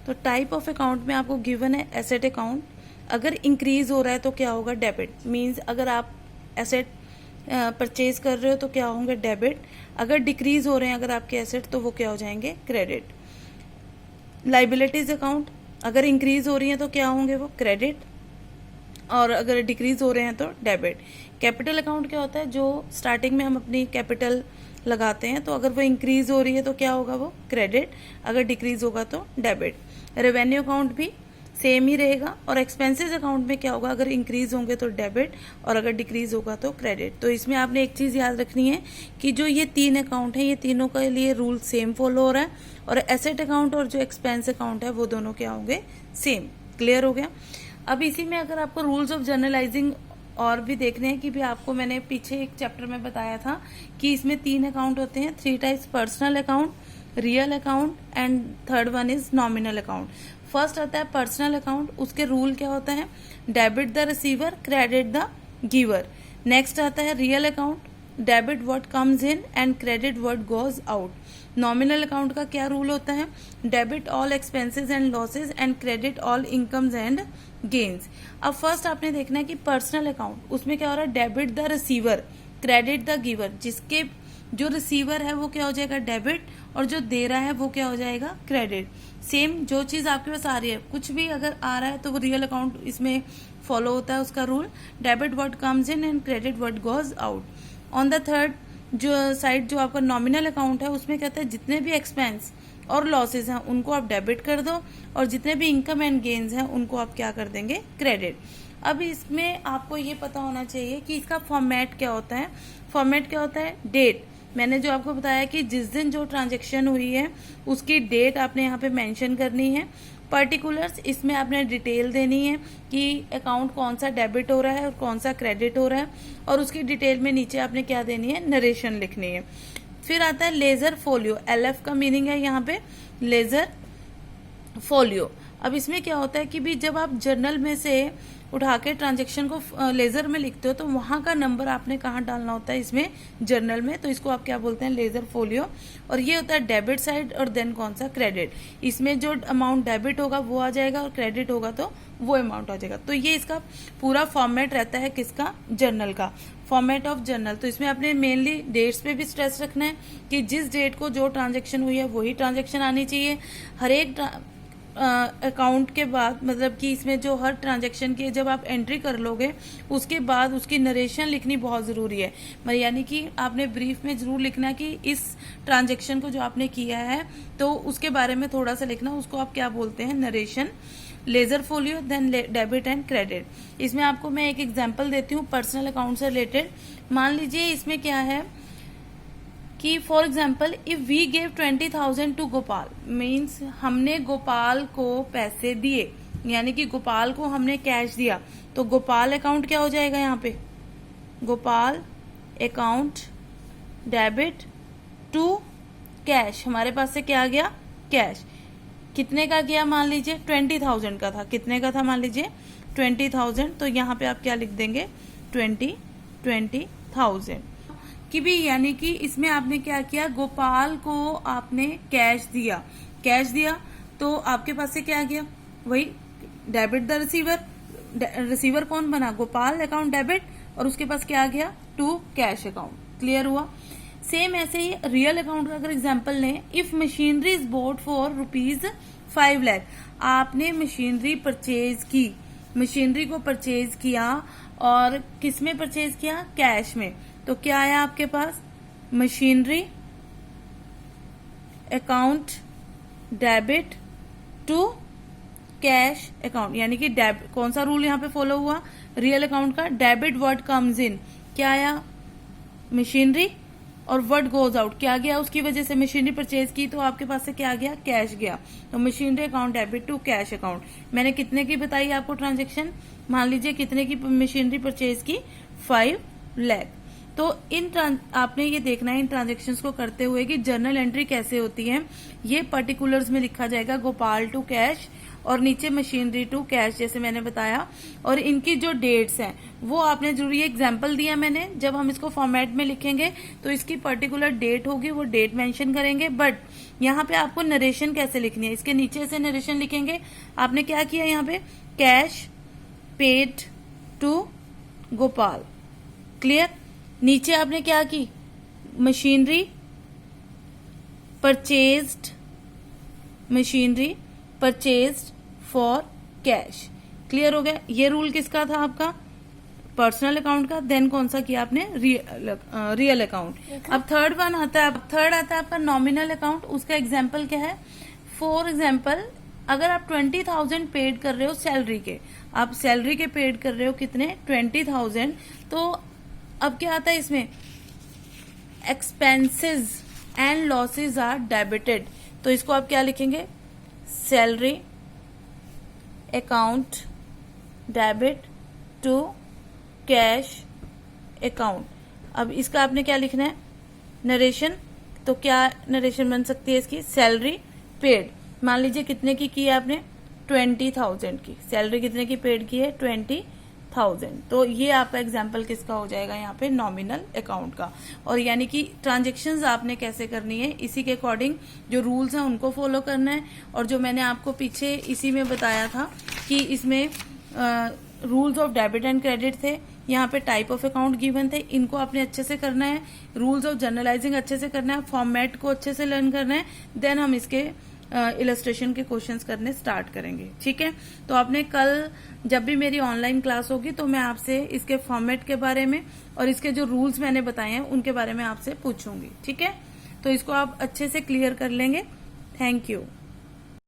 तो type of account में आपको गिवन है एसेट अकाउंट। अगर इंक्रीज हो रहा है तो क्या होगा, डेबिट। मीन्स अगर आप एसेट परचेज कर रहे हो तो क्या होंगे, डेबिट। अगर डिक्रीज हो रहे हैं अगर आपके एसेट तो वो क्या हो जाएंगे, क्रेडिट। लाइबिलिटीज अकाउंट अगर इंक्रीज हो रही है तो क्या होंगे वो, क्रेडिट, और अगर डिक्रीज हो रहे हैं तो डेबिट। कैपिटल अकाउंट क्या होता है, जो स्टार्टिंग में हम अपनी कैपिटल लगाते हैं, तो अगर वो इंक्रीज हो रही है तो क्या होगा वो, क्रेडिट, अगर डिक्रीज होगा तो डेबिट। रेवेन्यू अकाउंट भी सेम ही रहेगा। और एक्सपेंसेस अकाउंट में क्या होगा, अगर इंक्रीज होंगे तो डेबिट और अगर डिक्रीज होगा तो क्रेडिट। तो इसमें आपने एक चीज याद रखनी है कि जो ये तीन अकाउंट है ये तीनों के लिए रूल सेम फॉलो हो रहा है, और एसेट अकाउंट और जो एक्सपेंस अकाउंट है वो दोनों क्या होंगे, सेम। क्लियर हो गया। अब इसी में अगर आपको रूल्स ऑफ जर्नलाइजिंग और भी देखने हैं कि भी आपको मैंने पीछे एक चैप्टर में बताया था कि इसमें 3 अकाउंट होते हैं, 3 types, personal account, real account and third one is nominal account. First आता है पर्सनल अकाउंट, उसके रूल क्या होता है, debit the receiver, credit the giver. Next आता है real account, debit what comes in and credit what goes out. Nominal account का क्या रूल होता है, debit all expenses and losses and credit all incomes and gains. अब first आपने देखना है कि पर्सनल अकाउंट, उसमें क्या हो रहा है, debit the receiver, credit the giver. जिसके जो रिसीवर है वो क्या हो जाएगा, डेबिट, और जो दे रहा है वो क्या हो जाएगा, क्रेडिट। सेम जो चीज आपके पास आ रही है, कुछ भी अगर आ रहा है तो वो रियल अकाउंट इसमें फॉलो होता है उसका rule, debit what comes in and credit what goes out. On the third जो साइड जो आपका नॉमिनल अकाउंट है उसमें कहता है जितने भी एक्सपेंस और लॉसेज हैं उनको आप डेबिट कर दो, और जितने भी इनकम एंड गेन्स हैं उनको आप क्या कर देंगे, क्रेडिट। अब इसमें आपको ये पता होना चाहिए कि इसका फॉर्मेट क्या होता है। फॉर्मेट क्या होता है, डेट। मैंने जो आपको बताया कि जिस दिन जो ट्रांजेक्शन हुई है उसकी डेट आपने यहाँ पे मेंशन करनी है। पर्टिकुलर्स, इसमें आपने डिटेल देनी है कि अकाउंट कौन सा डेबिट हो रहा है और कौन सा क्रेडिट हो रहा है, और उसकी डिटेल में नीचे आपने क्या देनी है, नरेशन लिखनी है। फिर आता है लेजर फोलियो, LF का मीनिंग है यहाँ पे लेजर फोलियो। अब इसमें क्या होता है कि भी जब आप जर्नल में से उठा के ट्रांजेक्शन को लेजर में लिखते हो तो वहां का नंबर आपने कहाँ डालना होता है, इसमें जर्नल में, तो इसको आप क्या बोलते हैं, लेजर फोलियो। और ये होता है डेबिट साइड, और देन कौन सा, क्रेडिट। इसमें जो अमाउंट डेबिट होगा वो आ जाएगा और क्रेडिट होगा तो वो अमाउंट आ जाएगा। तो ये इसका पूरा फॉर्मेट रहता है किसका, जर्नल का, फॉर्मेट ऑफ जर्नल। तो इसमें आपने मेनली डेट्स पे भी स्ट्रेस रखना है कि जिस डेट को जो ट्रांजेक्शन हुई है वही ट्रांजेक्शन आनी चाहिए। हर एक अकाउंट के बाद, मतलब कि इसमें जो हर ट्रांजैक्शन की जब आप एंट्री कर लोगे उसके बाद उसकी नरेशन लिखनी बहुत जरूरी है। यानी कि आपने ब्रीफ में जरूर लिखना कि इस ट्रांजैक्शन को जो आपने किया है तो उसके बारे में थोड़ा सा लिखना, उसको आप क्या बोलते हैं, narration. Ledger folio, then debit and credit. इसमें आपको मैं एक एग्जाम्पल देती हूँ पर्सनल अकाउंट से रिलेटेड। मान लीजिए इसमें क्या है कि for example if we gave 20,000 to Gopal, means हमने गोपाल को पैसे दिए, यानी कि गोपाल को हमने कैश दिया, तो गोपाल अकाउंट क्या हो जाएगा, यहाँ पे Gopal account debit to cash. हमारे पास से क्या आ गया, कैश। कितने का गया, मान लीजिए 20,000 का था। कितने का था, मान लीजिए 20,000, तो यहाँ पे आप क्या लिख देंगे, 20,000 कि भी, यानी कि इसमें आपने क्या किया, गोपाल को आपने कैश दिया। कैश दिया तो आपके पास से क्या गया, वही डेबिट द रिसीवर। रिसीवर कौन बना, गोपाल अकाउंट डेबिट, और उसके पास क्या गया, टू कैश अकाउंट। क्लियर हुआ। सेम ऐसे ही रियल अकाउंट का अगर एग्जांपल लें, if machinery is boat for ₹5 lakh, आपने मशीनरी परचेज की, मशीनरी को परचेज किया, और किस में परचेज किया, कैश में। तो क्या आया आपके पास, machinery account debit to cash account, यानी कि कौन सा रूल यहाँ पे फॉलो हुआ, रियल अकाउंट का, डेबिट व्हाट कम्स इन, क्या आया, मशीनरी, और व्हाट गोज आउट क्या गया, उसकी वजह से मशीनरी परचेज की तो आपके पास से क्या गया, कैश गया। तो machinery account debit to cash account. मैंने कितने की बताई आपको ट्रांजेक्शन, मान लीजिए कितने की मशीनरी परचेज की, 5 लाख। तो आपने ये देखना है इन ट्रांजेक्शन्स को करते हुए कि जर्नल एंट्री कैसे होती है। ये पर्टिकुलर्स में लिखा जाएगा, गोपाल टू कैश और नीचे मशीनरी टू कैश, जैसे मैंने बताया। और इनकी जो डेट्स हैं वो आपने जरूरी एग्जाम्पल दिया मैंने, जब हम इसको फॉर्मेट में लिखेंगे तो इसकी पर्टिकुलर डेट होगी, वो डेट मेंशन करेंगे। बट यहाँ पे आपको नरेशन कैसे लिखनी है, इसके नीचे से नरेशन लिखेंगे। आपने क्या किया यहाँ पे, cash paid to Gopal, clear. नीचे आपने क्या की, machinery purchased, machinery purchased for cash, clear हो गया। ये रूल किसका था आपका, पर्सनल अकाउंट का। देन कौन सा किया आपने, रियल अकाउंट। अब थर्ड वन आता है, थर्ड आता है आपका नॉमिनल अकाउंट। उसका एग्जाम्पल क्या है, फॉर एग्जाम्पल अगर आप 20,000 पेड कर रहे हो सैलरी के, आप सैलरी के पेड कर रहे हो कितने, 20,000, तो अब क्या आता है इसमें, expenses and losses are debited. तो इसको आप क्या लिखेंगे, salary account debit to cash account. अब इसका आपने क्या लिखना है, नरेशन। तो क्या नरेशन बन सकती है इसकी, सैलरी पेड, मान लीजिए कितने की है आपने, 20,000 की सैलरी, कितने की पेड की है, 20,000। तो ये आपका एग्जाम्पल किसका हो जाएगा यहाँ पे, नॉमिनल अकाउंट का। और यानी कि ट्रांजेक्शन्स आपने कैसे करनी है, इसी के अकॉर्डिंग जो रूल्स हैं उनको फॉलो करना है। और जो मैंने आपको पीछे इसी में बताया था कि इसमें rules of debit and credit थे, यहाँ पे टाइप ऑफ अकाउंट गिवन थे, इनको आपने अच्छे से करना है। रूल्स ऑफ जर्नलाइजिंग अच्छे से करना है, फॉर्मेट को अच्छे से लर्न करना है। देन हम इसके इलस्ट्रेशन के क्वेश्चंस करने स्टार्ट करेंगे, ठीक है। तो आपने कल जब भी मेरी ऑनलाइन क्लास होगी तो मैं आपसे इसके फॉर्मेट के बारे में और इसके जो रूल्स मैंने बताए हैं उनके बारे में आपसे पूछूंगी, ठीक है। तो इसको आप अच्छे से क्लियर कर लेंगे। Thank you.